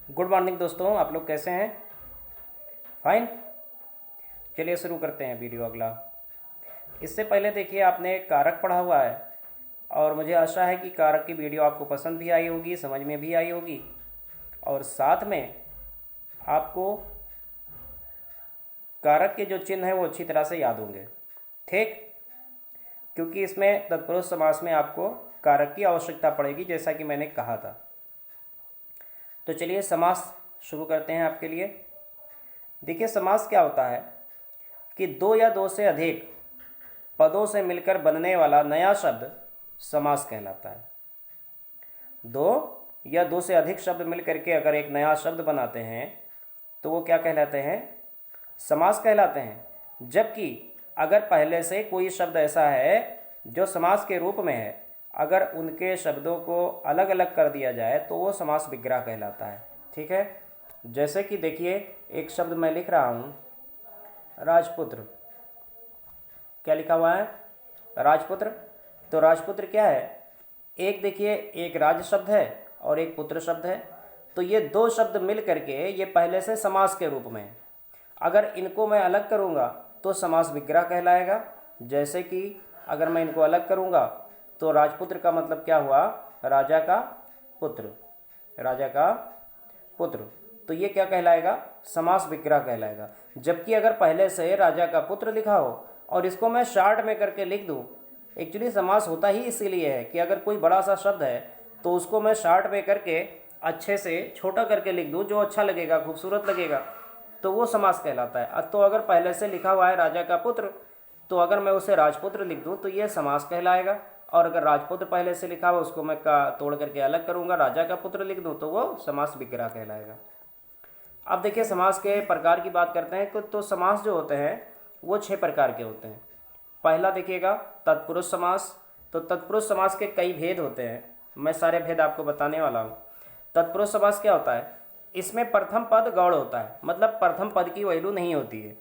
Good morning दोस्तों, आप लोग कैसे हैं? फाइन। चलिए शुरू करते हैं वीडियो अगला। इससे पहले देखिए, आपने कारक पढ़ा हुआ है और मुझे आशा है कि कारक की वीडियो आपको पसंद भी आई होगी, समझ में भी आई होगी और साथ में आपको कारक के जो चिन्ह हैं वो अच्छी तरह से याद होंगे। ठीक, क्योंकि इसमें तत्पुरुष समास में आपको कारक की आवश्यकता पड़ेगी, जैसा कि मैंने कहा था। तो चलिए समास शुरू करते हैं आपके लिए। देखिए, समास क्या होता है कि दो या दो से अधिक पदों से मिलकर बनने वाला नया शब्द समास कहलाता है। दो या दो से अधिक शब्द मिलकर के अगर एक नया शब्द बनाते हैं तो वो क्या कहलाते हैं? समास कहलाते हैं। जबकि अगर पहले से कोई शब्द ऐसा है जो समास के रूप में है, अगर उनके शब्दों को अलग अलग कर दिया जाए तो वो समास विग्रह कहलाता है। ठीक है, जैसे कि देखिए, एक शब्द मैं लिख रहा हूँ, राजपुत्र। क्या लिखा हुआ है? राजपुत्र। तो राजपुत्र क्या है? एक देखिए, एक राज शब्द है और एक पुत्र शब्द है। तो ये दो शब्द मिल करके ये पहले से समास के रूप में है। अगर इनको मैं अलग करूँगा तो समास विग्रह कहलाएगा। जैसे कि अगर मैं इनको अलग करूँगा तो राजपुत्र का मतलब क्या हुआ? राजा का पुत्र। राजा का पुत्र, तो ये क्या कहलाएगा? समास विग्रह कहलाएगा। जबकि अगर पहले से राजा का पुत्र लिखा हो और इसको मैं शार्ट में करके लिख दूँ, एक्चुअली समास होता ही इसीलिए है कि अगर कोई बड़ा सा शब्द है तो उसको मैं शार्ट में करके अच्छे से छोटा करके लिख दूँ, जो अच्छा लगेगा, खूबसूरत लगेगा, तो वो समास कहलाता है। तो अगर पहले से लिखा हुआ है राजा का पुत्र, तो अगर मैं उसे राजपुत्र लिख दूँ तो ये समास कहलाएगा। और अगर राजपुत्र पहले से लिखा हुआ उसको मैं का तोड़ करके अलग करूँगा, राजा का पुत्र लिख दूँ, तो वो समास विग्रह कहलाएगा। अब देखिए, समास के प्रकार की बात करते हैं तो समास जो होते हैं वो 6 प्रकार के होते हैं। पहला देखिएगा, तत्पुरुष समास। तो तत्पुरुष समास के कई भेद होते हैं, मैं सारे भेद आपको बताने वाला हूँ। तत्पुरुष समास क्या होता है? इसमें प्रथम पद गौड़ होता है, मतलब प्रथम पद की वैल्यू नहीं होती है,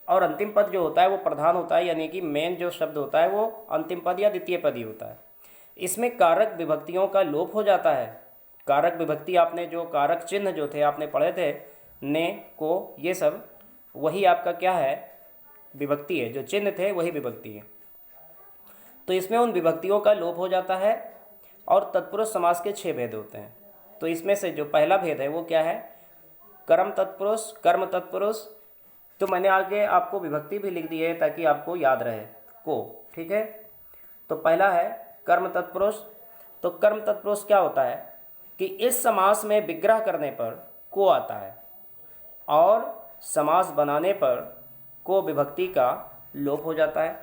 और अंतिम पद जो होता है वो प्रधान होता है, यानी कि मेन जो शब्द होता है वो अंतिम पद या द्वितीय पद ही होता है। इसमें कारक विभक्तियों का लोप हो जाता है। कारक विभक्ति, आपने जो कारक चिन्ह जो थे आपने पढ़े थे, ने, को, ये सब वही आपका क्या है? विभक्ति है। जो चिन्ह थे वही विभक्ति है। तो इसमें उन विभक्तियों का लोप हो जाता है। और तत्पुरुष समास के 6 भेद होते हैं। तो इसमें से जो पहला भेद है वो क्या है? कर्म तत्पुरुष, कर्म तत्पुरुष। तो मैंने आगे आपको विभक्ति भी लिख दी है ताकि आपको याद रहे, को। ठीक है, तो पहला है कर्म तत्पुरुष। तो कर्म तत्पुरुष क्या होता है कि इस समास में विग्रह करने पर को आता है और समास बनाने पर को विभक्ति का लोप हो जाता है।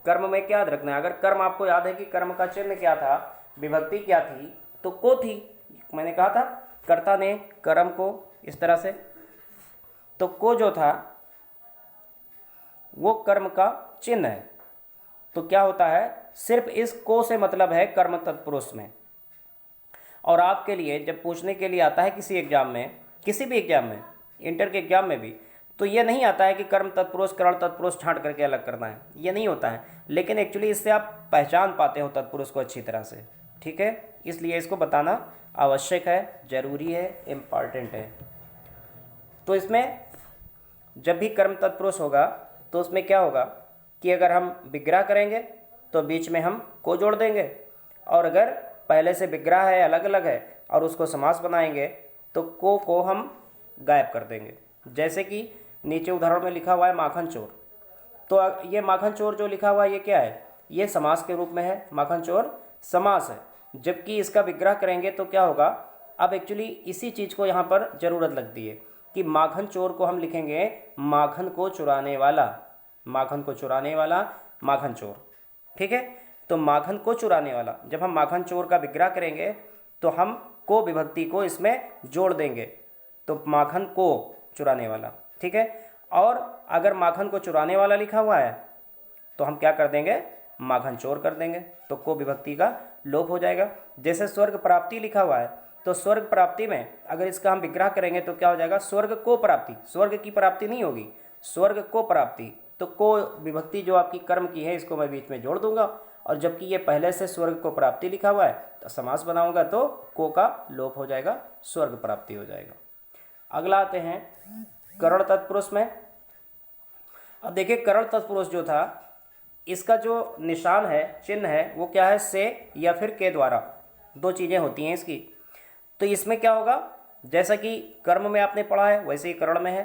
कर्म में क्या याद रखना है? अगर कर्म आपको याद है कि कर्म का चिन्ह क्या था, विभक्ति क्या थी, तो को थी। मैंने कहा था कर्ता ने कर्म को इस तरह से, तो को जो था वो कर्म का चिन्ह है। तो क्या होता है? सिर्फ इस को से मतलब है कर्म तत्पुरुष में। और आपके लिए जब पूछने के लिए आता है किसी एग्जाम में, किसी भी एग्जाम में, इंटर के एग्जाम में भी, तो ये नहीं आता है कि कर्म तत्पुरुष करण तत्पुरुष छांट करके अलग करना है, ये नहीं होता है। लेकिन एक्चुअली इससे आप पहचान पाते हो तत्पुरुष को अच्छी तरह से। ठीक है, इसलिए इसको बताना आवश्यक है, जरूरी है, इम्पॉर्टेंट है। तो इसमें जब भी कर्म तत्पुरुष होगा तो उसमें क्या होगा कि अगर हम विग्रह करेंगे तो बीच में हम को जोड़ देंगे, और अगर पहले से विग्रह है, अलग अलग है, और उसको समास बनाएंगे तो को हम गायब कर देंगे। जैसे कि नीचे उदाहरण में लिखा हुआ है माखन चोर। तो ये माखन चोर जो लिखा हुआ है ये क्या है? ये समास के रूप में है, माखन चोर समास है। जबकि इसका विग्रह करेंगे तो क्या होगा? अब एक्चुअली इसी चीज़ को यहाँ पर ज़रूरत लगती है कि माखन चोर को हम लिखेंगे माखन को चुराने वाला, माखन को चुराने वाला, माखन चोर। ठीक है, तो माखन को चुराने वाला, जब हम माखन चोर का विग्रह करेंगे तो हम को विभक्ति को इसमें जोड़ देंगे, तो माखन को चुराने वाला। ठीक है, और अगर माखन को चुराने वाला लिखा हुआ है तो हम क्या कर देंगे? माखन चोर कर देंगे, तो को विभक्ति का लोप हो जाएगा। जैसे स्वर्ग प्राप्ति लिखा हुआ है, तो स्वर्ग प्राप्ति में अगर इसका हम विग्रह करेंगे तो क्या हो जाएगा? स्वर्ग को प्राप्ति, स्वर्ग की प्राप्ति नहीं होगी, स्वर्ग को प्राप्ति। तो को विभक्ति जो आपकी कर्म की है इसको मैं बीच में जोड़ दूंगा, और जबकि ये पहले से स्वर्ग को प्राप्ति लिखा हुआ है तो समास बनाऊंगा तो को का लोप हो जाएगा, स्वर्ग प्राप्ति हो जाएगा। अगला आते हैं करण तत्पुरुष में। अब देखिए करण तत्पुरुष जो था इसका जो निशान है, चिन्ह है, वो क्या है, से या फिर के द्वारा, दो चीज़ें होती हैं इसकी। तो इसमें क्या होगा, जैसा कि कर्म में आपने पढ़ा है वैसे ही करण में है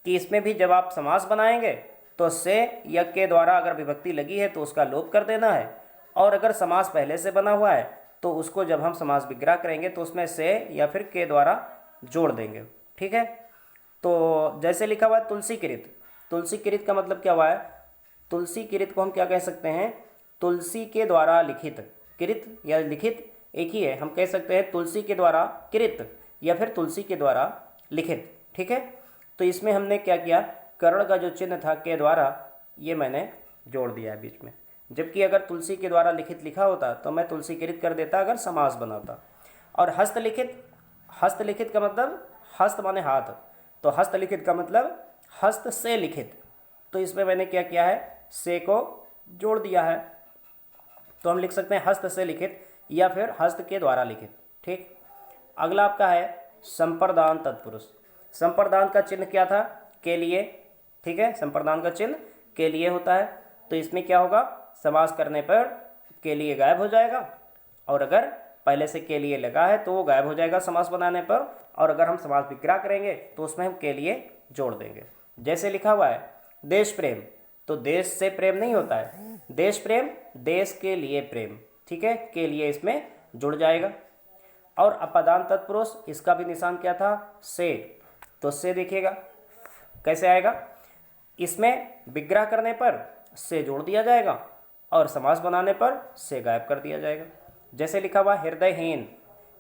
कि इसमें भी जब आप समास बनाएंगे तो से या के द्वारा अगर विभक्ति लगी है तो उसका लोप कर देना है, और अगर समास पहले से बना हुआ है तो उसको जब हम समास विग्रह करेंगे तो उसमें से या फिर के द्वारा जोड़ देंगे। ठीक है, तो जैसे लिखा हुआ है तुलसी किरित। तुलसी किरित का मतलब क्या हुआ है, तुलसी किरित को हम क्या कह सकते हैं, तुलसी के द्वारा लिखित। किरित या लिखित एक ही है, हम कह सकते हैं तुलसी के द्वारा किरित या फिर तुलसी के द्वारा लिखित। ठीक है, तो इसमें हमने क्या किया, कर्ण का जो चिन्ह था के द्वारा ये मैंने जोड़ दिया है बीच में, जबकि अगर तुलसी के द्वारा लिखित लिखा होता तो मैं तुलसी किरित कर देता अगर समास बनाता। और हस्तलिखित, हस्तलिखित का मतलब हस्त माने हाथ, तो हस्तलिखित का मतलब हस्त से लिखित, तो इसमें मैंने क्या किया है, से को जोड़ दिया है, तो हम लिख सकते हैं हस्त से लिखित या फिर हस्त के द्वारा लिखित। ठीक, अगला आपका है संप्रदान तत्पुरुष। संप्रदान का चिन्ह क्या था, के लिए। ठीक है, संप्रदान का चिन्ह के लिए होता है, तो इसमें क्या होगा, समास करने पर के लिए गायब हो जाएगा, और अगर पहले से के लिए लगा है तो वो गायब हो जाएगा समास बनाने पर, और अगर हम समास विग्रह करेंगे तो उसमें हम के लिए जोड़ देंगे। जैसे लिखा हुआ है देश प्रेम, तो देश से प्रेम नहीं होता है, देश प्रेम देश के लिए प्रेम। ठीक है, के लिए इसमें जुड़ जाएगा। और अपादान तत्पुरुष, इसका भी निशान क्या था, से, तो से देखिएगा कैसे आएगा, इसमें विग्रह करने पर से जोड़ दिया जाएगा और समास बनाने पर से गायब कर दिया जाएगा। जैसे लिखा हुआ हृदयहीन।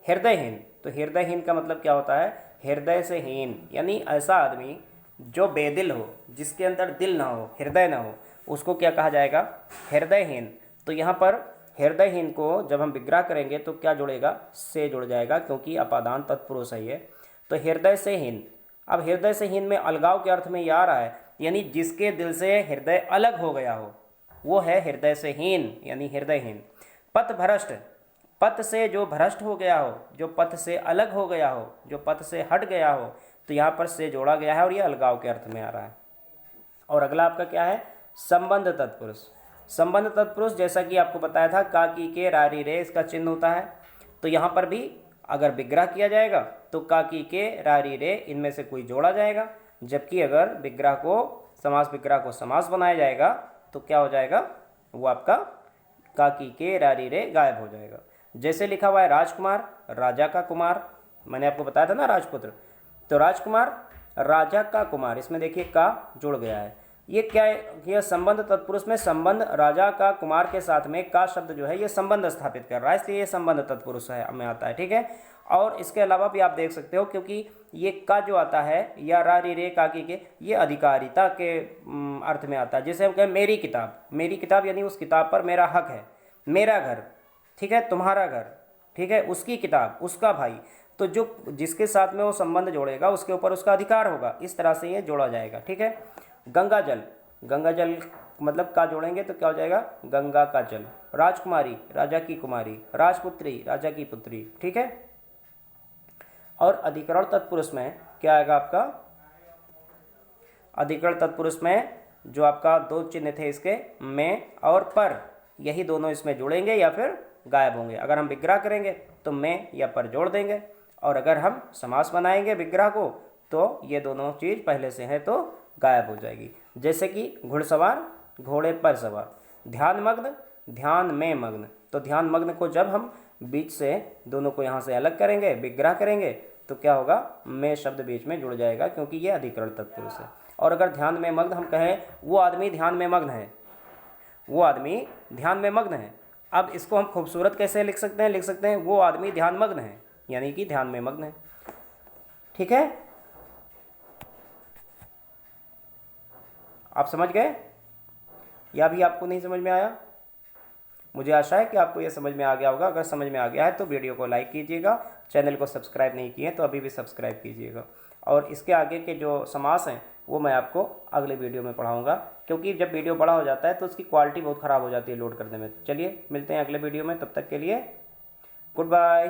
हृदयहीन, तो हृदयहीन का मतलब क्या होता है, हृदय से हीन, यानी ऐसा आदमी जो बेदिल हो, जिसके अंदर दिल ना हो, हृदय ना हो, उसको क्या कहा जाएगा, हृदयहीन। तो यहाँ पर हृदयहीन को जब हम विग्रह करेंगे तो क्या जुड़ेगा, से जुड़ जाएगा, क्योंकि अपादान तत्पुरुष है ये। तो हृदय से हीन, अब हृदय से हीन में अलगाव के अर्थ में ये आ रहा है, यानी जिसके दिल से हृदय अलग हो गया हो वो है हृदय से हीन, यानी हृदयहीन। पथ भ्रष्ट, पथ से जो भ्रष्ट हो गया हो, जो पथ से अलग हो गया हो, जो पथ से हट गया हो, तो यहाँ पर से जोड़ा गया है और ये अलगाव के अर्थ में आ रहा है। और अगला आपका क्या है, संबंध तत्पुरुष। संबंध तत्पुरुष जैसा कि आपको बताया था का की के रारी रे इसका चिन्ह होता है, तो यहाँ पर भी अगर विग्रह किया जाएगा तो का की के रारी रे इनमें से कोई जोड़ा जाएगा, जबकि अगर विग्रह को समास विग्रह को समास बनाया जाएगा तो क्या हो जाएगा, वो आपका का की के रारी रे गायब हो जाएगा। जैसे लिखा हुआ है राजकुमार, राजा का कुमार, मैंने आपको बताया था ना राजपुत्र, तो राजकुमार राजा का कुमार, इसमें देखिए का जुड़ गया है। ये क्या है, यह संबंध तत्पुरुष में संबंध राजा का कुमार के साथ में का शब्द जो है ये संबंध स्थापित कर रहा है, इसलिए ये संबंध तत्पुरुष है में आता है। ठीक है, और इसके अलावा भी आप देख सकते हो, क्योंकि ये का जो आता है या रा री रे का की के, ये अधिकारिता के अर्थ में आता है। जैसे हम कहें मेरी किताब, मेरी किताब यानी उस किताब पर मेरा हक है, मेरा घर, ठीक है, तुम्हारा घर, ठीक है, उसकी किताब, उसका भाई, तो जो जिसके साथ में वो संबंध जोड़ेगा उसके ऊपर उसका अधिकार होगा, इस तरह से ये जोड़ा जाएगा। ठीक है, गंगा जल, गंगा जल मतलब का जोड़ेंगे तो क्या हो जाएगा, गंगा का जल। राजकुमारी, राजा की कुमारी। राजपुत्री, राजा की पुत्री। ठीक है, और अधिकरण तत्पुरुष में क्या आएगा आपका, अधिकरण तत्पुरुष में जो आपका दो चिन्ह थे इसके में और पर, यही दोनों इसमें जुड़ेंगे या फिर गायब होंगे। अगर हम विग्रह करेंगे तो में या पर जोड़ देंगे, और अगर हम समास बनाएंगे विग्रह को तो ये दोनों चीज़ पहले से है तो गायब हो जाएगी। जैसे कि घुड़सवार, घोड़े पर सवार। ध्यान मग्न, ध्यान में मग्न, तो ध्यान मग्न को जब हम बीच से दोनों को यहाँ से अलग करेंगे, विग्रह करेंगे, तो क्या होगा, में शब्द बीच में जुड़ जाएगा, क्योंकि ये अधिकरण तत्पुरुष है। और अगर ध्यान में मग्न हम कहें वो आदमी ध्यान में मग्न है, वो आदमी ध्यान में मग्न है, अब इसको हम खूबसूरत कैसे लिख सकते हैं, लिख सकते हैं वो आदमी ध्यान मग्न है, यानी कि ध्यान में मग्न है। ठीक है, आप समझ गए या भी आपको नहीं समझ में आया? मुझे आशा है कि आपको यह समझ में आ गया होगा। अगर समझ में आ गया है तो वीडियो को लाइक कीजिएगा, चैनल को सब्सक्राइब नहीं किए तो अभी भी सब्सक्राइब कीजिएगा। और इसके आगे के जो समास हैं वो मैं आपको अगले वीडियो में पढ़ाऊँगा, क्योंकि जब वीडियो बड़ा हो जाता है तो उसकी क्वालिटी बहुत ख़राब हो जाती है लोड करने में। चलिए मिलते हैं अगले वीडियो में, तब तक के लिए गुड बाय।